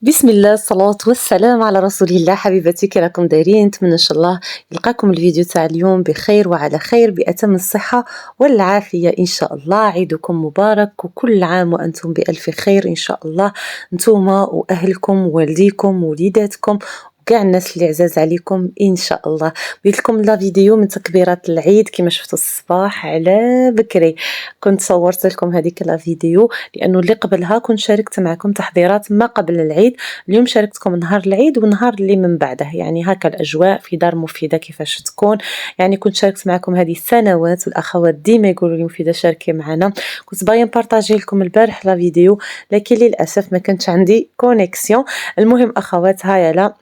بسم الله الصلاة والسلام على رسول الله. حبيباتي كي راكم دايرين؟ نتمنى ان شاء الله يلقاكم الفيديو تاع اليوم بخير وعلى خير بأتم الصحة والعافية ان شاء الله. عيدكم مبارك وكل عام وانتم بألف خير ان شاء الله، نتوما واهلكم ووالديكم ووليداتكم كاع الناس اللي عزاز عليكم ان شاء الله. بغيت لكم لا فيديو من تكبيرات العيد كما شفتوا الصباح على بكري، كنت صورت لكم هذيك لا فيديو لانه اللي قبلها كنت شاركت معكم تحضيرات ما قبل العيد. اليوم شاركتكم نهار العيد والنهار اللي من بعده، يعني هكا الاجواء في دار مفيده كيفاش تكون. يعني كنت شاركت معكم هذه السنوات والاخوات ديما يقولوا لي مفيده شاركي معنا. كنت باغيه نبارطاجي لكم البارح لا فيديو لكن للاسف ما كانش عندي كونيكسيون. المهم اخوات هاي لا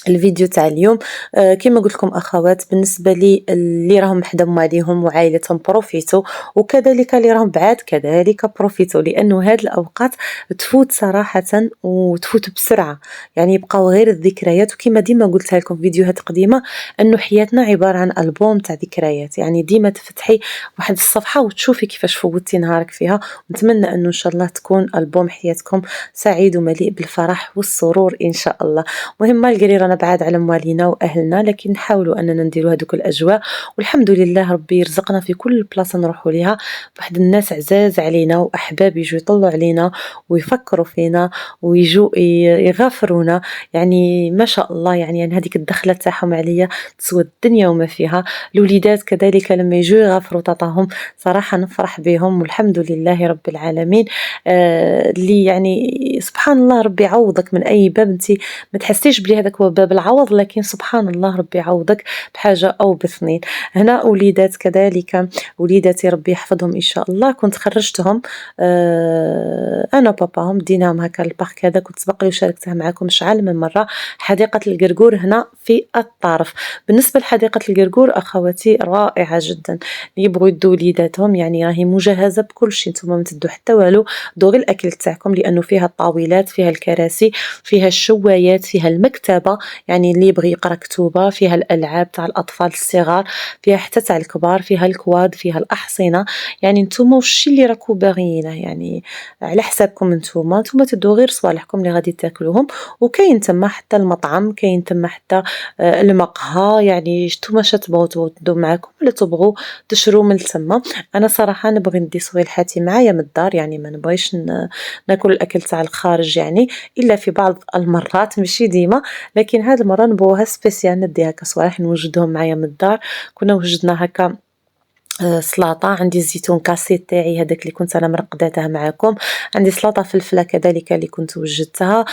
الفيديو تاع اليوم كما قلت لكم اخوات، بالنسبه لي اللي راهم حدا مواليهم وعائلتهم بروفيتو، وكذلك اللي راهم بعاد كذلك بروفيتو، لانه هاد الاوقات تفوت صراحه وتفوت بسرعه. يعني يبقاو غير الذكريات، وكما ديما قلتها لكم في فيديوهات قديمه انه حياتنا عباره عن البوم تاع ذكريات. يعني ديما تفتحي واحد الصفحه وتشوفي كيفاش فوتي نهارك فيها. ونتمنى انه ان شاء الله تكون البوم حياتكم سعيد ومليء بالفرح والسرور ان شاء الله. مهم مالغري رانا بعاد على موالينا واهلنا، لكن نحاولوا اننا نديروا هذوك الاجواء، والحمد لله ربي يرزقنا في كل بلاصه نروحوا ليها بواحد الناس عزاز علينا واحباب يجوا يطلوا علينا ويفكروا فينا ويجوا يغافرونا. يعني ما شاء الله، يعني هذيك الدخله تاعهم عليا تسوى الدنيا وما فيها. الوليدات كذلك لما يجوا يغافروا تاطاهم صراحه نفرح بهم والحمد لله رب العالمين. اللي يعني سبحان الله ربي يعوضك من اي باب انت ما تحسيش بلي هذاك هو باب العوض، لكن سبحان الله ربي يعوضك بحاجه او باثنين. هنا وليدات كذلك، وليداتي ربي يحفظهم ان شاء الله، كنت خرجتهم انا وباباهم ديناهم هكا البارك. هذا كنت سبق لي وشاركتها معكم شحال من مره، حديقه القرقور هنا في الطرف. بالنسبه لحديقه القرقور اخواتي رائعه جدا، اللي يبغوا يدوا وليداتهم يعني راهي مجهزه بكل شيء، نتوما ما تدوا حتى والو، دو غير الاكل تاعكم، لانه فيها الطاولات، فيها الكراسي، فيها الشوايات، فيها المكتبه، يعني اللي يبغي يقرا كتوبه، فيها الالعاب تاع الاطفال الصغار، فيها حتى تاع الكبار، فيها الكواد، فيها الاحصنه. يعني نتوما وش اللي راكو باغيينه، يعني على حسابكم نتوما تدو غير صوالحكم اللي غادي تاكلوهم. وكاين تما حتى المطعم، كاين تما حتى المقهى، يعني نتوما تبغوا تدو معاكم ولا تبغوا تشرو من تما. انا صراحه نبغي ندي صوالحاتي معايا من الدار، يعني ما نبغيش ناكل الاكل تاع الخارج، يعني الا في بعض المرات ماشي ديما، لكن هاد المره نبغوها سبيسيال ندي هكا صوالح نوجدهم معايا من الدار. كنا وجدنا هكا سلطة، عندي الزيتون كاسي تاعي هذاك اللي كنت انا مرقداته معاكم، عندي سلطة فلفلة كذلك اللي كنت وجدتها،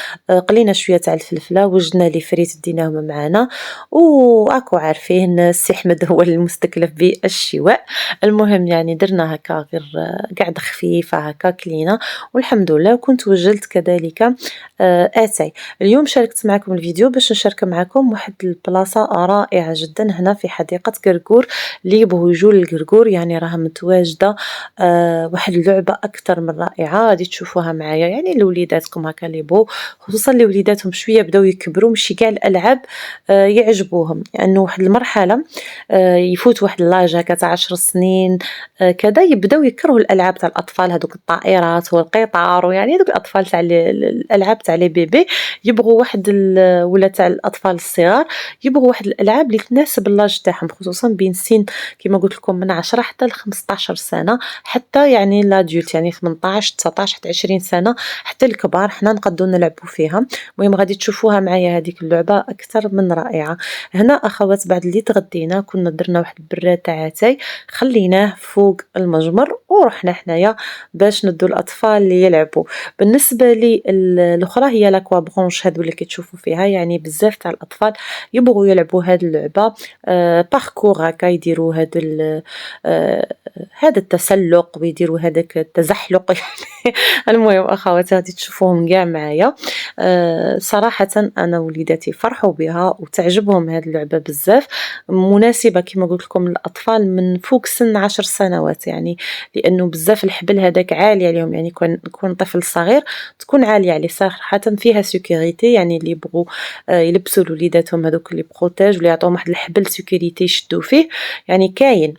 قلينا شوية تاع الفلفلة، وجدنا لي فريت ديناهم معانا، واكو عارفين السي احمد هو المستكلف بالشواء. المهم يعني درنا هكا غير قعد خفيفة هكا كلينا والحمد لله. وكنت وجدت كذلك اتاي. اليوم شاركت معكم الفيديو باش نشارك معكم واحد البلاصة رائعة جدا هنا في حديقة قرقور. اللي يبغوا يجوا للقرقور يعني راها متواجده واحد اللعبه اكثر من رائعه غادي تشوفوها معايا، يعني لوليداتكم هكا اللي يبغوا، خصوصا اللي وليداتهم شويه بداو يكبروا ماشي كاع الالعاب يعجبوهم، لانه يعني واحد المرحله يفوت واحد لاج هكا تاع 10 سنين كذا يبداو يكرهوا الالعاب تاع الاطفال، هذوك الطائرات والقطار، ويعني هذوك الاطفال تاع الالعاب تاع لي بيبي، يبغوا واحد ولا تاع الاطفال الصغار يبغوا واحد الالعاب اللي تناسب اللاج تاعهم، خصوصا بين سن كما قلت لكم من 10 حتى ل 15 سنه، حتى يعني لادولت يعني 18 19 حتى 20 سنه، حتى الكبار حنا نقدروا نلعبوا فيها. المهم غادي تشوفوها معايا هذيك اللعبه اكثر من رائعه. هنا اخوات بعد اللي تغدينا كنا درنا واحد البراد تاع اتاي، خليناه فوق المجمر ورحنا حنايا باش ندو الاطفال اللي يلعبوا. بالنسبه لي الاخرى هي لاكوا برونش، هذو اللي كتشوفوا فيها يعني بزاف تاع الاطفال يبغوا يلعبوا هذه اللعبه، باركور هكا يديروا هذا التسلق ويديروا هذاك التزحلق يعني. المهم اخواتي غادي تشوفوهم كاع معايا. صراحه انا وليداتي فرحوا بها وتعجبهم هذه اللعبه بزاف، مناسبه كما قلت لكم للاطفال من فوق سن 10 سنوات، يعني لانه بزاف الحبل هذاك عالي عليهم، يعني يكون طفل صغير تكون عاليه عليه صراحه. فيها سيكوريتي، يعني اللي يبغوا يلبسوا لوليداتهم هذوك اللي بروتاج ولا يعطوهم واحد الحبل سيكوريتي يشدوا فيه، يعني كاين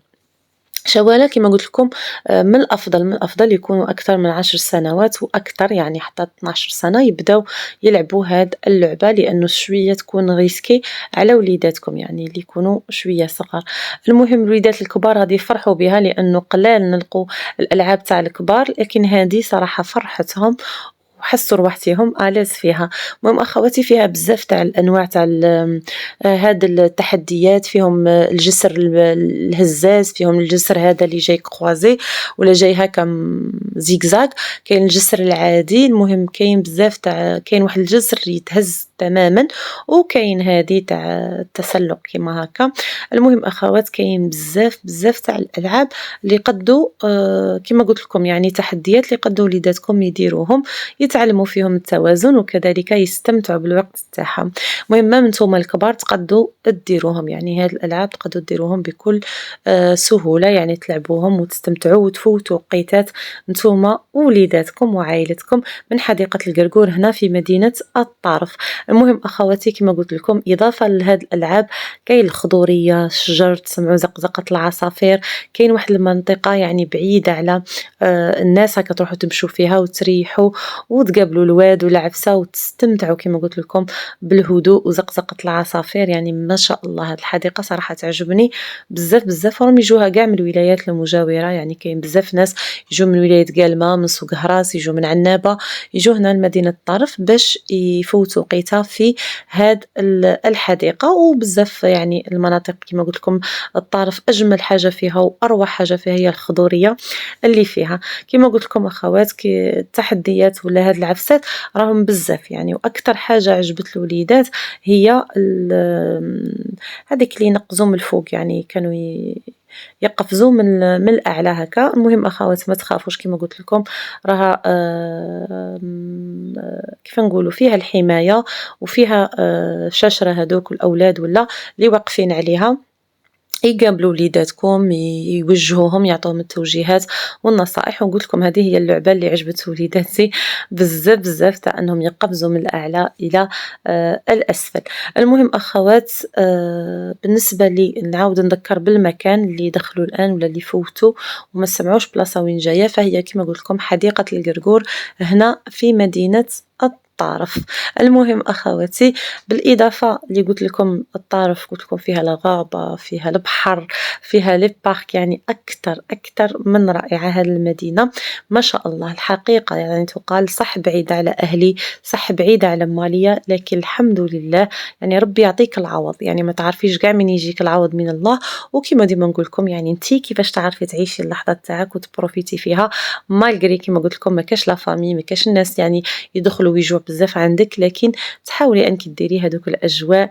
شوالة كما قلت لكم من الأفضل يكونوا أكثر من 10 سنوات وأكثر، يعني حتى 12 سنة يبداو يلعبوا هاد اللعبة، لأنه شوية تكون ريسكي على وليداتكم، يعني اللي يكونوا شوية صغار. المهم الوليدات الكبار غادي يفرحوا بها، لأنه قلال نلقوا الألعاب تاع الكبار، لكن هذه صراحة فرحتهم وحسوا رواحتهم آلاز فيها. المهم أخواتي فيها بزاف تاع الأنواع تاع هاد التحديات، فيهم الجسر الهزاز، فيهم الجسر هذا اللي جاي كروازي ولا جاي هكا زيكزاك، كاين الجسر العادي. المهم كاين بزاف تاع، كاين واحد الجسر يتهز تماما، وكاين هادي تاع التسلق كيما هكا. المهم أخوات كاين بزاف تاع الألعاب اللي قدّوا كيما قلت لكم يعني تحديات اللي قدّوا وليداتكم يديروهم، يتعلموا فيهم التوازن وكذلك يستمتعوا بالوقت تاعهم. المهم مام نتوما الكبار تقدّوا ديروهم، يعني هاد الألعاب تقدّوا ديروهم بكل سهولة، يعني تلعبوهم وتستمتعوا وتفوتوا وقيتات نتوما ووليداتكم وعائلتكم من حديقة القرقور هنا في مدينة الطارف. المهم أخواتي كما قلت لكم إضافة لهاد الألعاب كاين الخضورية، الشجر تسمعوا زقزقة العصافير، كاين واحد المنطقة يعني بعيدة على الناس، هكا تروحوا تمشوا فيها وتريحوا وتقابلوا الواد والعفسة وتستمتعوا كما قلت لكم بالهدوء وزقزقة العصافير. يعني ما شاء الله هاد الحديقة صراحة تعجبني بزاف، راهم يجوها كاع من الولايات المجاورة، يعني كاين بزاف ناس يجوا من ولاية قالمة، من سوق هراس، يجوا من عنابة، يجوا هنا لمدينة الطرف باش يفوتوا وقيتة في هاد الحديقة. وبزاف يعني المناطق كما قلت لكم الطرف أجمل حاجة فيها وأروع حاجة فيها هي الخضورية اللي فيها. كما قلت لكم أخوات التحديات ولا هاد العفسات راهم بزاف يعني، وأكثر حاجة عجبت الوليدات هي هذيك اللي ينقزوا من الفوق، يعني كانوا يقفزوا من الأعلى هكا. المهم أخوات ما تخافوش كما قلت لكم راها كيف نقولوا فيها الحماية وفيها شاشرة هذوك الأولاد ولا اللي واقفين عليها يقابلوا وليداتكم يوجهوهم يعطوهم التوجيهات والنصائح. ونقول لكم هذه هي اللعبة اللي عجبت وليداتي بزاف تاع أنهم يقفزوا من الأعلى إلى الأسفل. المهم أخوات بالنسبة لي نعاود نذكر بالمكان اللي دخلوا الآن ولا اللي فوتوا وما سمعوش بلاصة وين جاية، فهي كما قلت لكم حديقة القرقور هنا في مدينة الطارف. المهم أخواتي بالإضافة اللي قلت لكم الطارف قلت لكم فيها الغابة، فيها البحر، فيها لي بارك، يعني أكثر من رائعة هذه المدينة ما شاء الله الحقيقة. يعني تقال صح بعيدة على أهلي، صح بعيدة على مالية، لكن الحمد لله يعني ربي يعطيك العوض، يعني ما تعرفيش كاع من يجيك العوض من الله. وكما ديما نقول لكم يعني انتي كيفاش تعرفي تعيشي اللحظة تاعك وتبروفيتي فيها مالغري كما قلت لكم ما كاش لا فامي، ما كاش الناس يعني يدخلوا ويجوا بزاف عندك، لكن تحاولي انك ديري هذوك الاجواء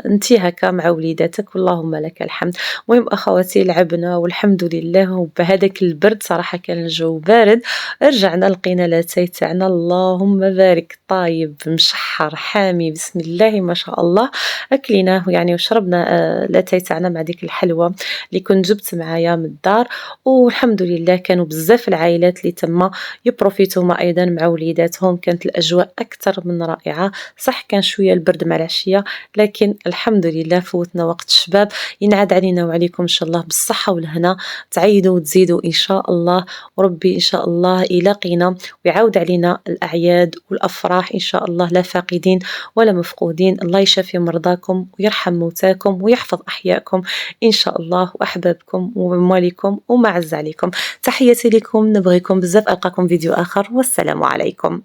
انتي هكا مع وليداتك واللهم لك الحمد. المهم اخواتي لعبنا والحمد لله، وبهذاك البرد صراحه كان الجو بارد، رجعنا لقينا لاتاي تاعنا اللهم بارك طايب مشحر حامي بسم الله ما شاء الله، اكليناه يعني وشربنا لاتاي تاعنا مع ديك الحلوى اللي كنت جبت معايا من الدار. والحمد لله كانوا بزاف العائلات اللي تما يبروفيتو هما ايضا مع وليداتهم، كانت الاجواء اكثر من رائعه. صح كان شويه البرد مع العشيه، لكن الحمد لله فوتنا وقت الشباب. ينعاد علينا وعليكم ان شاء الله بالصحه والهنا، تعيدوا وتزيدوا ان شاء الله، وربي ان شاء الله يلاقينا ويعاود علينا الاعياد والافراح ان شاء الله، لا فاقدين ولا مفقودين. الله يشافي مرضاكم ويرحم موتاكم ويحفظ احياءكم ان شاء الله، واحبابكم ومواليكم ومعز عليكم. تحياتي لكم، نبغيكم بزاف، القاكم فيديو اخر والسلام عليكم.